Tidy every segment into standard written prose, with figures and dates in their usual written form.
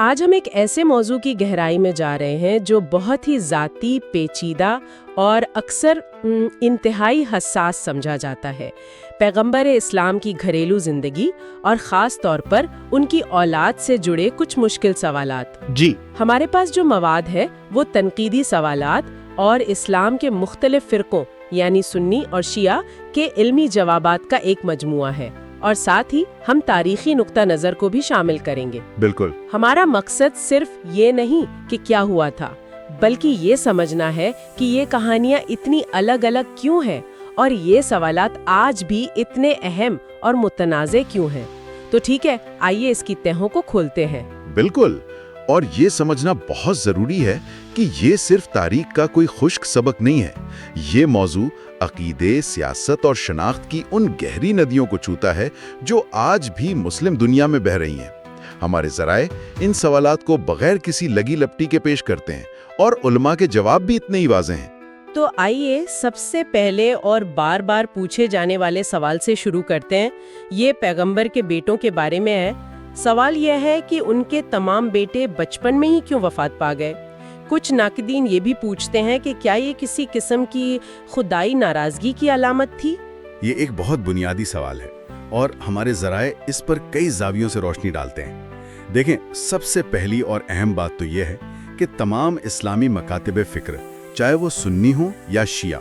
آج ہم ایک ایسے موضوع کی گہرائی میں جا رہے ہیں جو بہت ہی ذاتی، پیچیدہ اور اکثر انتہائی حساس سمجھا جاتا ہے۔ پیغمبر اسلام کی گھریلو زندگی اور خاص طور پر ان کی اولاد سے جڑے کچھ مشکل سوالات۔ جی ہمارے پاس جو مواد ہے وہ تنقیدی سوالات اور اسلام کے مختلف فرقوں یعنی سنی اور شیعہ کے علمی جوابات کا ایک مجموعہ ہے، اور ساتھ ہی ہم تاریخی نقطہ نظر کو بھی شامل کریں گے۔ بالکل۔ ہمارا مقصد صرف یہ نہیں کہ کیا ہوا تھا، بلکہ یہ سمجھنا ہے کہ یہ کہانیاں اتنی الگ الگ کیوں ہیں اور یہ سوالات آج بھی اتنے اہم اور متنازع کیوں ہیں۔ تو ٹھیک ہے، آئیے اس کی تہوں کو کھولتے ہیں۔ بالکل، اور یہ سمجھنا بہت ضروری ہے کہ یہ صرف تاریخ کا کوئی خشک سبق نہیں ہے۔ یہ موضوع عقیدے، سیاست اور شناخت کی ان گہری ندیوں کو چھوتا ہے جو آج بھی مسلم دنیا میں بہہ رہی ہیں۔ ہمارے ذرائع ان سوالات کو بغیر کسی لگی لپٹی کے پیش کرتے ہیں، اور علماء کے جواب بھی اتنے ہی واضح ہیں۔ تو آئیے سب سے پہلے اور بار بار پوچھے جانے والے سوال سے شروع کرتے ہیں۔ یہ پیغمبر کے بیٹوں کے بارے میں ہے۔ سوال یہ ہے کہ ان کے تمام بیٹے بچپن میں ہی کیوں وفات پا گئے؟ کچھ ناقدین یہ بھی پوچھتے ہیں کہ کیا یہ کسی قسم کی خدائی ناراضگی کی علامت تھی؟ یہ ایک بہت بنیادی سوال ہے، اور ہمارے ذرائع اس پر کئی زاویوں سے روشنی ڈالتے ہیں۔ دیکھیں، سب سے پہلی اور اہم بات تو یہ ہے کہ تمام اسلامی مکاتب فکر، چاہے وہ سنی ہوں یا شیعہ،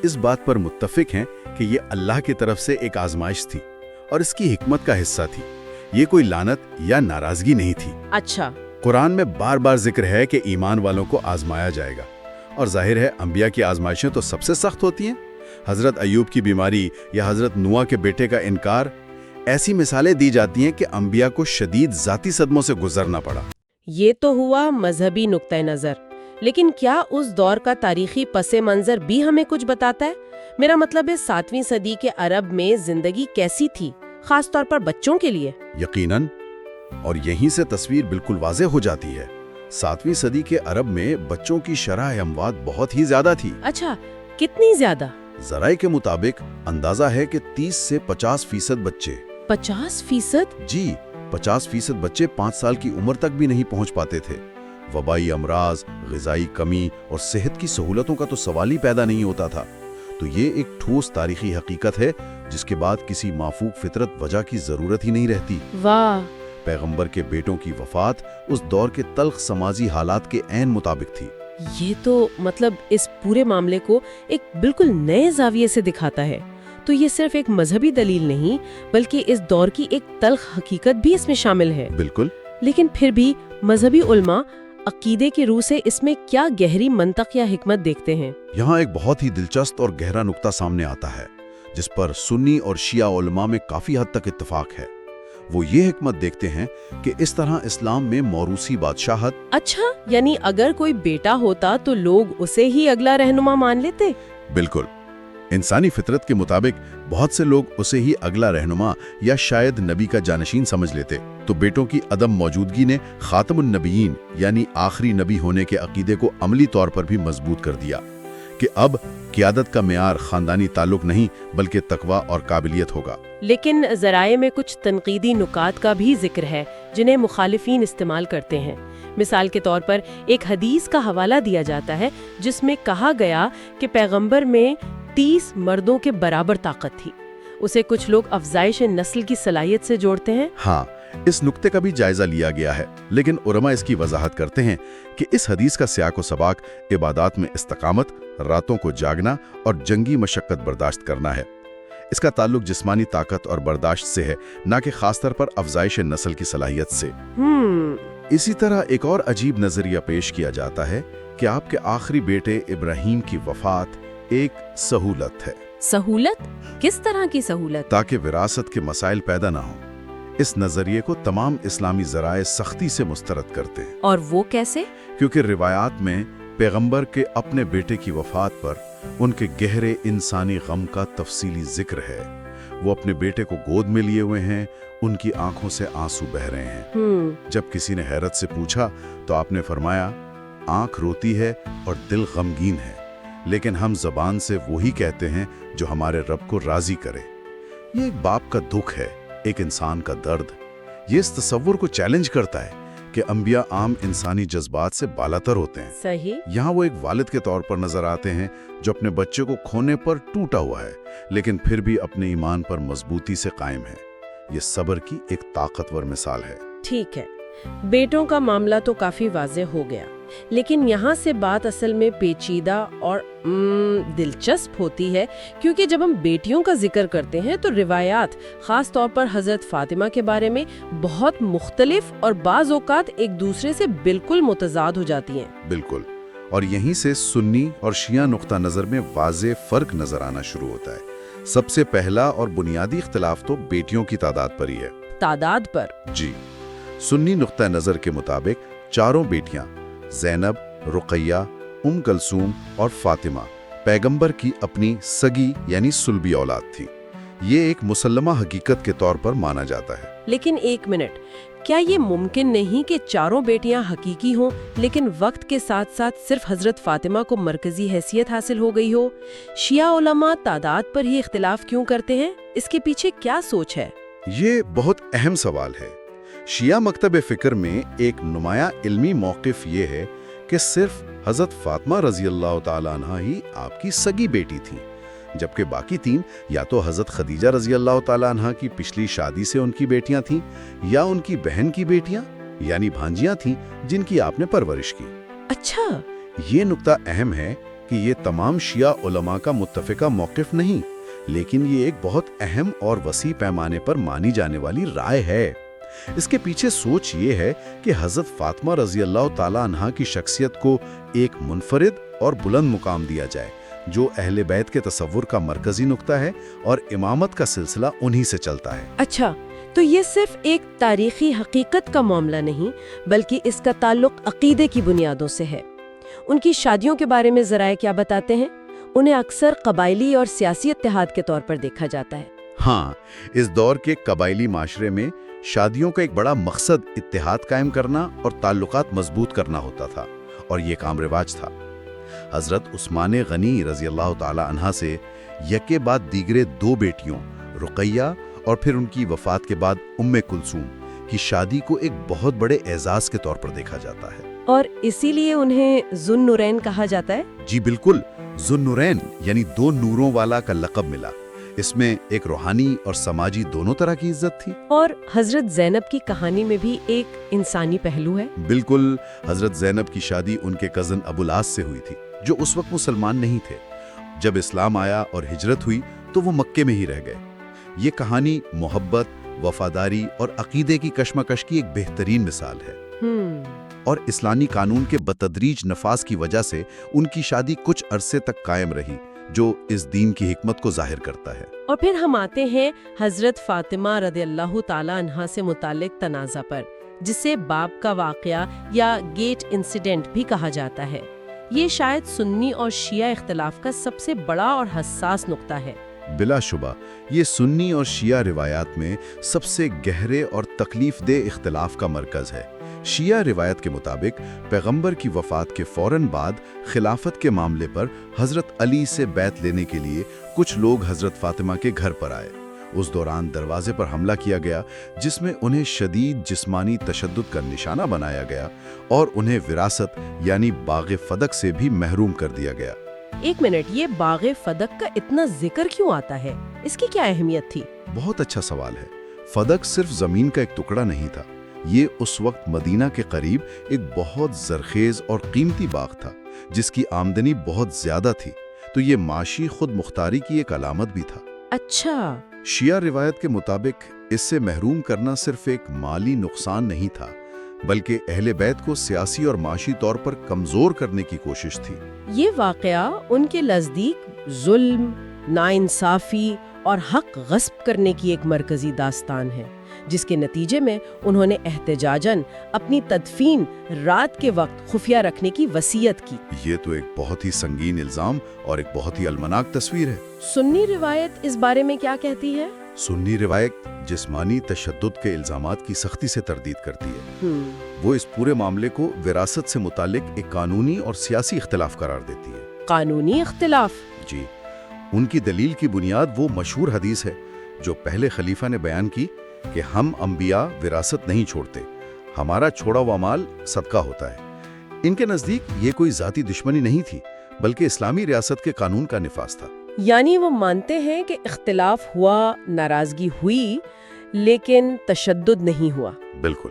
اس بات پر متفق ہیں کہ یہ اللہ کی طرف سے ایک آزمائش تھی اور اس کی حکمت کا حصہ تھی۔ یہ کوئی لعنت یا ناراضگی نہیں تھی۔ اچھا، قرآن میں بار بار ذکر ہے کہ ایمان والوں کو آزمایا جائے گا، اور ظاہر ہے انبیاء کی آزمائشیں تو سب سے سخت ہوتی ہیں۔ حضرت ایوب کی بیماری یا حضرت نوح کے بیٹے کا انکار، ایسی مثالیں دی جاتی ہیں کہ انبیاء کو شدید ذاتی صدموں سے گزرنا پڑا۔ یہ تو ہوا مذہبی نقطہ نظر، لیکن کیا اس دور کا تاریخی پس منظر بھی ہمیں کچھ بتاتا ہے؟ میرا مطلب ہے 7ویں صدی کے عرب میں زندگی کیسی تھی، خاص طور پر بچوں کے لیے؟ یقیناً، اور یہیں سے تصویر بالکل واضح ہو جاتی ہے۔ 7ویں صدی کے عرب میں بچوں کی شرح اموات بہت ہی زیادہ تھی۔ اچھا، کتنی زیادہ؟ ذرائع کے مطابق اندازہ ہے کہ 30 سے 50% بچے۔ 50%؟ جی، 50% بچے 5 سال کی عمر تک بھی نہیں پہنچ پاتے تھے۔ وبائی امراض، غذائی کمی اور صحت کی سہولتوں کا تو سوال ہی پیدا نہیں ہوتا تھا۔ تو یہ ایک ٹھوس تاریخی حقیقت ہے جس کے بعد کسی مافوق فطرت وجہ کی ضرورت ہی نہیں رہتی۔ واہ! پیغمبر کے بیٹوں کی وفات اس دور کے تلخ سماجی حالات کے عین مطابق تھی۔ یہ تو مطلب اس پورے معاملے کو ایک بالکل نئے زاویے سے دکھاتا ہے۔ تو یہ صرف ایک مذہبی دلیل نہیں، بلکہ اس دور کی ایک تلخ حقیقت بھی اس میں شامل ہے۔ بالکل۔ لیکن پھر بھی مذہبی علماء عقیدے کی روح سے اس میں کیا گہری منطق یا حکمت دیکھتے ہیں؟ یہاں ایک بہت ہی دلچسپ اور گہرا نقطہ سامنے آتا ہے جس پر سنی اور شیعہ علماء میں کافی حد تک اتفاق ہے۔ وہ یہ حکمت دیکھتے ہیں کہ اس طرح اسلام میں موروثی بادشاہت۔ اچھا، یعنی اگر کوئی بیٹا ہوتا تو لوگ اسے ہی اگلا رہنما مان لیتے؟ بالکل، انسانی فطرت کے مطابق بہت سے لوگ اسے ہی اگلا رہنما یا شاید نبی کا جانشین سمجھ لیتے۔ تو بیٹوں کی عدم موجودگی نے خاتم النبیین یعنی آخری نبی ہونے کے عقیدے کو عملی طور پر بھی مضبوط کر دیا کہ اب قیادت کا معیار خاندانی تعلق نہیں بلکہ تقویٰ اور قابلیت ہوگا۔ لیکن ذرائع میں کچھ تنقیدی نکات کا بھی ذکر ہے جنہیں مخالفین استعمال کرتے ہیں۔ مثال کے طور پر ایک حدیث کا حوالہ دیا جاتا ہے جس میں کہا گیا کہ پیغمبر میں 30 مردوں کے برابر طاقت تھی۔ اسے کچھ لوگ افزائش نسل کی صلاحیت سے جوڑتے ہیں۔ ہاں، اس نقطے کا بھی جائزہ لیا گیا ہے، لیکن علماء اس کی وضاحت کرتے ہیں کہ اس حدیث کا سیاق و سباق عبادات میں استقامت، راتوں کو جاگنا اور جنگی مشقت برداشت کرنا ہے۔ اس کا تعلق جسمانی طاقت اور برداشت سے ہے، نہ کہ خاص طور پر افزائش نسل کی صلاحیت سے۔ اسی طرح ایک اور عجیب نظریہ پیش کیا جاتا ہے کہ آپ کے آخری بیٹے ابراہیم کی وفات ایک سہولت ہے۔ سہولت؟ کس طرح کی سہولت؟ تاکہ وراثت کے مسائل پیدا نہ ہوں۔ اس نظریے کو تمام اسلامی ذرائع سختی سے مسترد کرتے ہیں۔ اور وہ کیسے؟ کیونکہ روایات میں پیغمبر کے اپنے بیٹے کی وفات پر ان کے گہرے انسانی غم کا تفصیلی ذکر ہے۔ وہ اپنے بیٹے کو گود میں لیے ہوئے ہیں، ان کی آنکھوں سے آنسو بہہ رہے ہیں۔ جب کسی نے حیرت سے پوچھا تو آپ نے فرمایا، آنکھ روتی ہے اور دل غمگین ہے، لیکن ہم زبان سے وہی کہتے ہیں جو ہمارے رب کو راضی کرے۔ یہ ایک باپ کا دکھ ہے، ایک انسان کا درد۔ یہ اس تصور کو چیلنج کرتا ہے کہ انبیاء عام انسانی جذبات سے بالاتر ہوتے ہیں۔ صحیح۔ یہاں وہ ایک والد کے طور پر نظر آتے ہیں جو اپنے بچے کو کھونے پر ٹوٹا ہوا ہے، لیکن پھر بھی اپنے ایمان پر مضبوطی سے قائم ہے۔ یہ صبر کی ایک طاقتور مثال ہے۔ ٹھیک ہے، بیٹوں کا معاملہ تو کافی واضح ہو گیا، لیکن یہاں سے بات اصل میں پیچیدہ اور دلچسپ ہوتی ہے، کیونکہ جب ہم بیٹیوں کا ذکر کرتے ہیں تو روایات خاص طور پر حضرت فاطمہ کے بارے میں بہت مختلف اور بعض اوقات ایک دوسرے سے بالکل متضاد ہو جاتی ہیں۔ بالکل، اور یہیں سے سنی اور شیعہ نقطہ نظر میں واضح فرق نظر آنا شروع ہوتا ہے۔ سب سے پہلا اور بنیادی اختلاف تو بیٹیوں کی تعداد پر ہی ہے۔ تعداد پر؟ جی، سنی نقطہ نظر کے مطابق چاروں بیٹیاں زینب، رقیہ، ام کلثوم اور فاطمہ پیغمبر کی اپنی سگی یعنی سلبی اولاد تھی۔ یہ ایک مسلمہ حقیقت کے طور پر مانا جاتا ہے۔ لیکن ایک منٹ، کیا یہ ممکن نہیں کہ چاروں بیٹیاں حقیقی ہوں لیکن وقت کے ساتھ ساتھ صرف حضرت فاطمہ کو مرکزی حیثیت حاصل ہو گئی ہو؟ شیعہ علماء تعداد پر ہی اختلاف کیوں کرتے ہیں؟ اس کے پیچھے کیا سوچ ہے؟ یہ بہت اہم سوال ہے۔ شیعہ مکتب فکر میں ایک نمایاں علمی موقف یہ ہے کہ صرف حضرت فاطمہ رضی اللہ تعالیٰ عنہ ہی آپ کی سگی بیٹی تھی، جبکہ باقی تین یا تو حضرت خدیجہ رضی اللہ تعالیٰ عنہ کی پچھلی شادی سے ان کی بیٹیاں تھیں، یا ان کی بہن کی بیٹیاں یعنی بھانجیاں تھیں جن کی آپ نے پرورش کی۔ اچھا، یہ نقطہ اہم ہے کہ یہ تمام شیعہ علماء کا متفقہ موقف نہیں، لیکن یہ ایک بہت اہم اور وسیع پیمانے پر مانی جانے والی رائے ہے۔ اس کے پیچھے سوچ یہ ہے کہ حضرت فاطمہ رضی اللہ تعالیٰ عنہا کی شخصیت کو ایک منفرد اور بلند مقام دیا جائے، جو اہل بیت کے تصور کا مرکزی نقطہ ہے اور امامت کا سلسلہ انہی سے چلتا ہے۔ اچھا، تو یہ صرف ایک تاریخی حقیقت کا معاملہ نہیں بلکہ اس کا تعلق عقیدے کی بنیادوں سے ہے۔ ان کی شادیوں کے بارے میں ذرائع کیا بتاتے ہیں؟ انہیں اکثر قبائلی اور سیاسی اتحاد کے طور پر دیکھا جاتا ہے۔ ہاں، اس دور کے قبائلی معاشرے میں شادیوں کا ایک بڑا مقصد اتحاد قائم کرنا اور تعلقات مضبوط کرنا ہوتا تھا، اور یہ ایک عام رواج تھا۔ حضرت عثمان غنی رضی اللہ تعالی عنہ سے یکے بعد دیگرے دو بیٹیوں رقیہ اور پھر ان کی وفات کے بعد ام کلثوم کی شادی کو ایک بہت بڑے اعزاز کے طور پر دیکھا جاتا ہے، اور اسی لیے انہیں ذو النورین کہا جاتا ہے۔ جی بالکل، ذو النورین یعنی دو نوروں والا کا لقب ملا۔ اس میں ایک روحانی اور سماجی دونوں طرح کی عزت تھی۔ اور حضرت زینب کی کہانی میں بھی ایک انسانی پہلو ہے۔ بالکل، حضرت زینب کی شادی ان کے کزن ابو العاص سے ہوئی تھی، جو اس وقت مسلمان نہیں تھے۔ جب اسلام آیا اور ہجرت ہوئی تو وہ مکے میں ہی رہ گئے۔ یہ کہانی محبت، وفاداری اور عقیدے کی کشمکش کی ایک بہترین مثال ہے۔ اور اسلامی قانون کے بتدریج نفاذ کی وجہ سے ان کی شادی کچھ عرصے تک قائم رہی، جو اس دین کی حکمت کو ظاہر کرتا ہے۔ اور پھر ہم آتے ہیں حضرت فاطمہ رضی اللہ تعالی عنہا سے متعلق تنازع پر، جسے باب کا واقعہ یا گیٹ انسیڈنٹ بھی کہا جاتا ہے۔ یہ شاید سنی اور شیعہ اختلاف کا سب سے بڑا اور حساس نقطہ ہے۔ بلا شبہ یہ سنی اور شیعہ روایات میں سب سے گہرے اور تکلیف دہ اختلاف کا مرکز ہے۔ شیعہ روایت کے مطابق پیغمبر کی وفات کے فوراً بعد خلافت کے معاملے پر حضرت علی سے بیعت لینے کے لیے کچھ لوگ حضرت فاطمہ کے گھر پر آئے۔ اس دوران دروازے پر حملہ کیا گیا، جس میں انہیں شدید جسمانی تشدد کا نشانہ بنایا گیا اور انہیں وراثت یعنی باغ فدق سے بھی محروم کر دیا گیا۔ ایک منٹ، یہ باغ فدق کا اتنا ذکر کیوں آتا ہے؟ اس کی کیا اہمیت تھی؟ بہت اچھا سوال ہے۔ فدق صرف زمین کا ایک ٹکڑا نہیں تھا، یہ اس وقت مدینہ کے قریب ایک بہت زرخیز اور قیمتی باغ تھا، جس کی آمدنی بہت زیادہ تھی، تو یہ معاشی خود مختاری کی ایک علامت بھی تھا۔ اچھا، شیعہ روایت کے مطابق اس سے محروم کرنا صرف ایک مالی نقصان نہیں تھا، بلکہ اہل بیت کو سیاسی اور معاشی طور پر کمزور کرنے کی کوشش تھی۔ یہ واقعہ ان کے نزدیک ظلم، ناانصافی اور حق غصب کرنے کی ایک مرکزی داستان ہے، جس کے نتیجے میں انہوں نے احتجاجاً اپنی تدفین رات کے وقت خفیہ رکھنے کی وصیت کی۔ یہ تو ایک بہت ہی سنگین الزام اور ایک بہت ہی المناک تصویر ہے۔ سنی روایت اس بارے میں کیا کہتی ہے؟ سنی روایت جسمانی تشدد کے الزامات کی سختی سے تردید کرتی ہے۔ وہ اس پورے معاملے کو وراثت سے متعلق ایک قانونی اور سیاسی اختلاف قرار دیتی ہے۔ قانونی اختلاف؟ جی، ان کی دلیل کی بنیاد وہ مشہور حدیث ہے جو پہلے خلیفہ نے بیان کی کہ ہم انبیاء وراثت نہیں چھوڑتے، ہمارا چھوڑا ہوا مال صدقہ ہوتا ہے۔ ان کے نزدیک یہ کوئی ذاتی دشمنی نہیں تھی، بلکہ اسلامی ریاست کے قانون کا نفاذ تھا۔ یعنی وہ مانتے ہیں کہ اختلاف ہوا، ناراضگی ہوئی، لیکن تشدد نہیں ہوا۔ بالکل،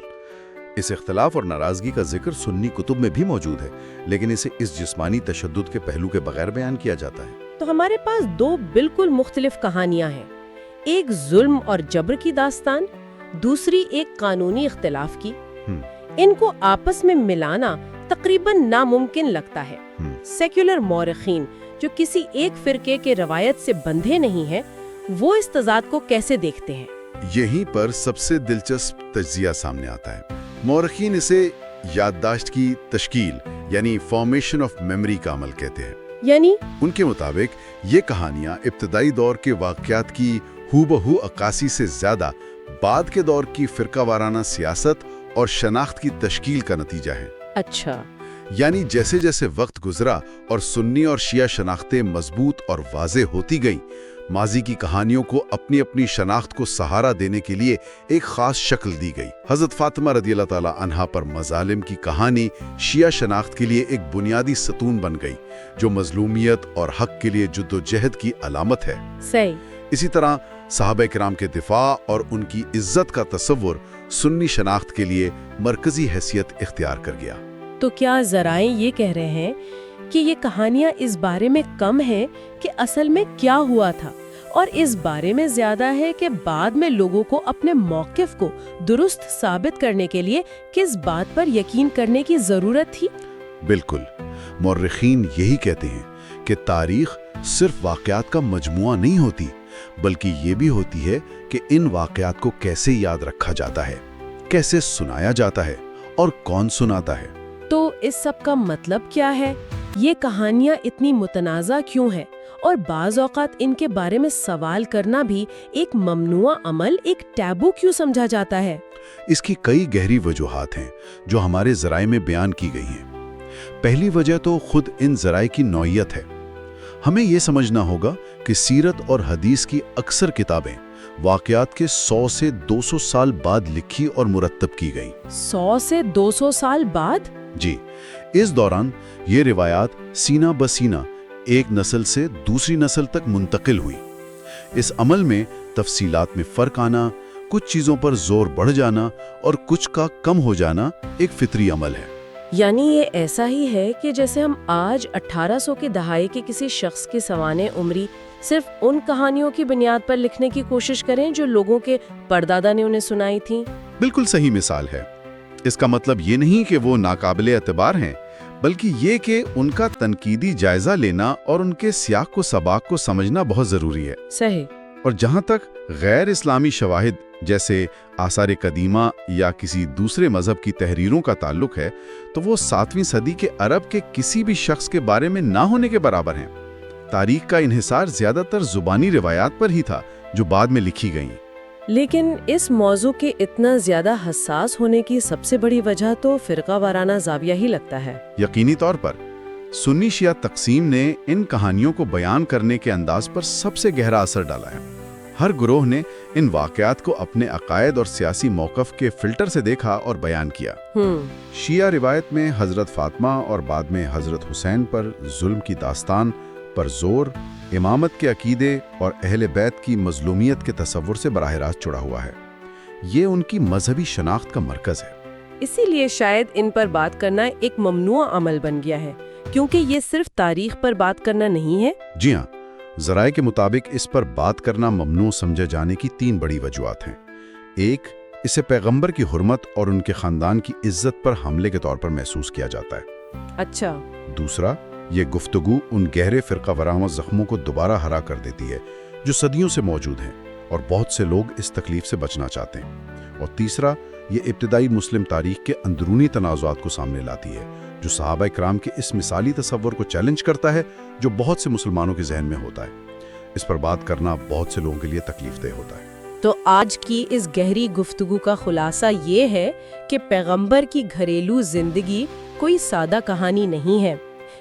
اس اختلاف اور ناراضگی کا ذکر سنی کتب میں بھی موجود ہے، لیکن اسے اس جسمانی تشدد کے پہلو کے بغیر بیان کیا جاتا ہے۔ تو ہمارے پاس دو بالکل مختلف کہانیاں ہیں، ایک ظلم اور جبر کی داستان، دوسری ایک قانونی اختلاف کی۔ ان کو آپس میں ملانا تقریباً ناممکن لگتا ہے۔ سیکولر مورخین جو کسی ایک فرقے کے روایت سے بندھے نہیں ہیں، وہ اس تضاد کو کیسے دیکھتے ہیں؟ یہیں پر سب سے دلچسپ تجزیہ سامنے آتا ہے۔ مورخین اسے یادداشت کی تشکیل یعنی فارمیشن آف میموری کا عمل کہتے ہیں۔ یعنی ان کے مطابق یہ کہانیاں ابتدائی دور کے واقعات کی ہو بہو عکاسی سے زیادہ بعد کے دور کی فرقہ وارانہ سیاست اور شناخت کی تشکیل کا نتیجہ ہے۔ اچھا، یعنی جیسے جیسے وقت گزرا اور سنی اور شیعہ شناختیں مضبوط اور واضح ہوتی گئیں، ماضی کی کہانیوں کو اپنی اپنی شناخت کو سہارا دینے کے لیے ایک خاص شکل دی گئی۔ حضرت فاطمہ رضی اللہ تعالیٰ عنہا پر مظالم کی کہانی شیعہ شناخت کے لیے ایک بنیادی ستون بن گئی، جو مظلومیت اور حق کے لیے جد و جہد کی علامت ہے۔ صحیح۔ اسی طرح صحابہ کرام کے دفاع اور ان کی عزت کا تصور سنی شناخت کے لیے مرکزی حیثیت اختیار کر گیا۔ تو کیا ذرائع یہ کہہ رہے ہیں کہ یہ کہانیاں اس بارے میں کم ہیں کہ اصل میں کیا ہوا تھا، اور اس بارے میں زیادہ ہے کہ بعد میں لوگوں کو اپنے موقف کو درست ثابت کرنے کے لیے کس بات پر یقین کرنے کی ضرورت تھی؟ بالکل، مورخین یہی کہتے ہیں کہ تاریخ صرف واقعات کا مجموعہ نہیں ہوتی، بلکہ یہ بھی ہوتی ہے کہ ان واقعات کو کیسے یاد رکھا جاتا ہے، کیسے سنایا جاتا ہے اور کون سناتا ہے۔ تو اس سب کا مطلب کیا ہے؟ یہ کہانیاں اتنی متنازع کیوں ہیں، اور بعض اوقات ان کے بارے میں سوال کرنا بھی ایک ممنوع عمل، ایک ٹیبو کیوں سمجھا جاتا ہے؟ اس کی کئی گہری وجوہات ہیں جو ہمارے ذرائع میں بیان کی گئی ہیں۔ پہلی وجہ تو خود ان ذرائع کی نوعیت ہے۔ ہمیں یہ سمجھنا ہوگا کہ سیرت اور حدیث کی اکثر کتابیں واقعات کے 100 سے 200 سال بعد لکھی اور مرتب کی گئیں۔ 100 سے 200 سال بعد؟ جی، اس دوران یہ روایات سینہ بسینہ ایک نسل سے دوسری نسل تک منتقل ہوئی۔ اس عمل میں تفصیلات میں فرق آنا، کچھ چیزوں پر زور بڑھ جانا اور کچھ کا کم ہو جانا ایک فطری عمل ہے۔ یعنی یہ ایسا ہی ہے کہ جیسے ہم آج 1800 کے دہائی کے کسی شخص کی سوانح عمری صرف ان کہانیوں کی بنیاد پر لکھنے کی کوشش کریں جو لوگوں کے پردادا نے انہیں سنائی تھیں۔ بالکل صحیح مثال ہے۔ اس کا مطلب یہ نہیں کہ وہ ناقابل اعتبار ہیں، بلکہ یہ کہ ان کا تنقیدی جائزہ لینا اور ان کے سیاق و سباق کو سمجھنا بہت ضروری ہے۔ صحیح۔ اور جہاں تک غیر اسلامی شواہد جیسے آثار قدیمہ یا کسی دوسرے مذہب کی تحریروں کا تعلق ہے، تو وہ 7ویں صدی کے عرب کے کسی بھی شخص کے بارے میں نہ ہونے کے برابر ہیں۔ تاریخ کا انحصار زیادہ تر زبانی روایات پر ہی تھا جو بعد میں لکھی گئیں۔ لیکن اس موضوع کے اتنا زیادہ حساس ہونے کی سب سے بڑی وجہ تو فرقہ وارانہ زاویہ ہی لگتا ہے۔ یقینی طور پر سنی شیعہ تقسیم نے ان کہانیوں کو بیان کرنے کے انداز پر سب سے گہرا اثر ڈالا ہے۔ ہر گروہ نے ان واقعات کو اپنے عقائد اور سیاسی موقف کے فلٹر سے دیکھا اور بیان کیا۔ شیعہ روایت میں حضرت فاطمہ اور بعد میں حضرت حسین پر ظلم کی داستان پر زور امامت کے عقیدے اور اہل بیت کی مظلومیت کے تصور سے براہ راست جڑا ہوا ہے۔ یہ ان کی مذہبی شناخت کا مرکز ہے۔ اسی لیے شاید ان پر بات کرنا ایک ممنوع عمل بن گیا ہے، کیونکہ یہ صرف تاریخ پر بات کرنا نہیں ہے۔ جی ہاں، ذرائع کے مطابق اس پر بات کرنا ممنوع سمجھے جانے کی 3 بڑی وجوہات ہیں۔ ایک، اسے پیغمبر کی حرمت اور ان کے خاندان کی عزت پر حملے کے طور پر محسوس کیا جاتا ہے۔ اچھا۔ دوسرا، یہ گفتگو ان گہرے فرقہ وارانہ زخموں کو دوبارہ ہرا کر دیتی ہے جو صدیوں سے موجود ہیں، اور بہت سے لوگ اس تکلیف سے بچنا چاہتے ہیں۔ اور تیسرا، یہ ابتدائی مسلم تاریخ کے اندرونی تنازعات کو سامنے لاتی ہے جو صحابہ کرام کے اس مثالی تصور کو چیلنج کرتا ہے جو بہت سے مسلمانوں کے ذہن میں ہوتا ہے۔ اس پر بات کرنا بہت سے لوگوں کے لیے تکلیف دہ ہوتا ہے۔ تو آج کی اس گہری گفتگو کا خلاصہ یہ ہے کہ پیغمبر کی گھریلو زندگی کوئی سادہ کہانی نہیں ہے۔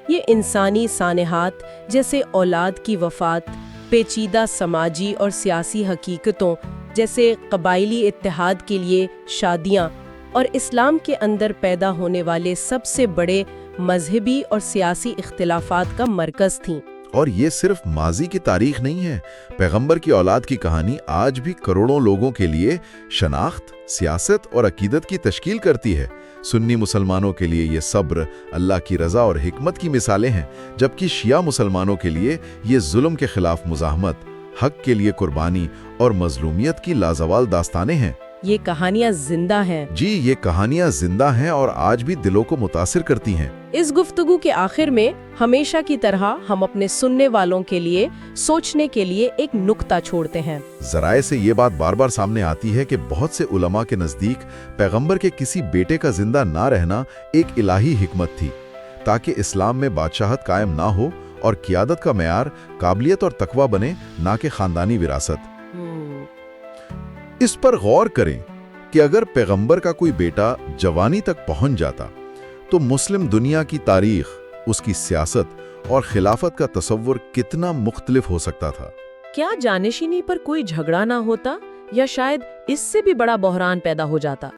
یہ انسانی سانحات جیسے اولاد کی وفات، پیچیدہ سماجی اور سیاسی حقیقتوں جیسے قبائلی اتحاد کے لیے شادیاں، اور اسلام کے اندر پیدا ہونے والے سب سے بڑے مذہبی اور سیاسی اختلافات کا مرکز تھیں۔ اور یہ صرف ماضی کی تاریخ نہیں ہے، پیغمبر کی اولاد کی کہانی آج بھی کروڑوں لوگوں کے لیے شناخت، سیاست اور عقیدت کی تشکیل کرتی ہے۔ سنی مسلمانوں کے لیے یہ صبر، اللہ کی رضا اور حکمت کی مثالیں ہیں، جبکہ شیعہ مسلمانوں کے لیے یہ ظلم کے خلاف مزاحمت، حق کے لیے قربانی اور مظلومیت کی لازوال داستانیں ہیں۔ یہ کہانیاں زندہ ہیں۔ جی، یہ کہانیاں زندہ ہیں اور آج بھی دلوں کو متاثر کرتی ہیں۔ اس گفتگو کے آخر میں ہمیشہ کی طرح ہم اپنے سننے والوں کے لیے سوچنے کے لیے ایک نکتہ چھوڑتے ہیں۔ ذرائع سے یہ بات بار بار سامنے آتی ہے کہ بہت سے علماء کے نزدیک پیغمبر کے کسی بیٹے کا زندہ نہ رہنا ایک الہی حکمت تھی، تاکہ اسلام میں بادشاہت قائم نہ ہو اور قیادت کا معیار قابلیت اور تقوی بنے، نہ کہ خاندانی وراثت۔ اس پر غور کریں کہ اگر پیغمبر کا کوئی بیٹا جوانی تک پہنچ جاتا تو مسلم دنیا کی تاریخ، اس کی سیاست اور خلافت کا تصور کتنا مختلف ہو سکتا تھا۔ کیا جانشینی پر کوئی جھگڑا نہ ہوتا، یا شاید اس سے بھی بڑا بحران پیدا ہو جاتا؟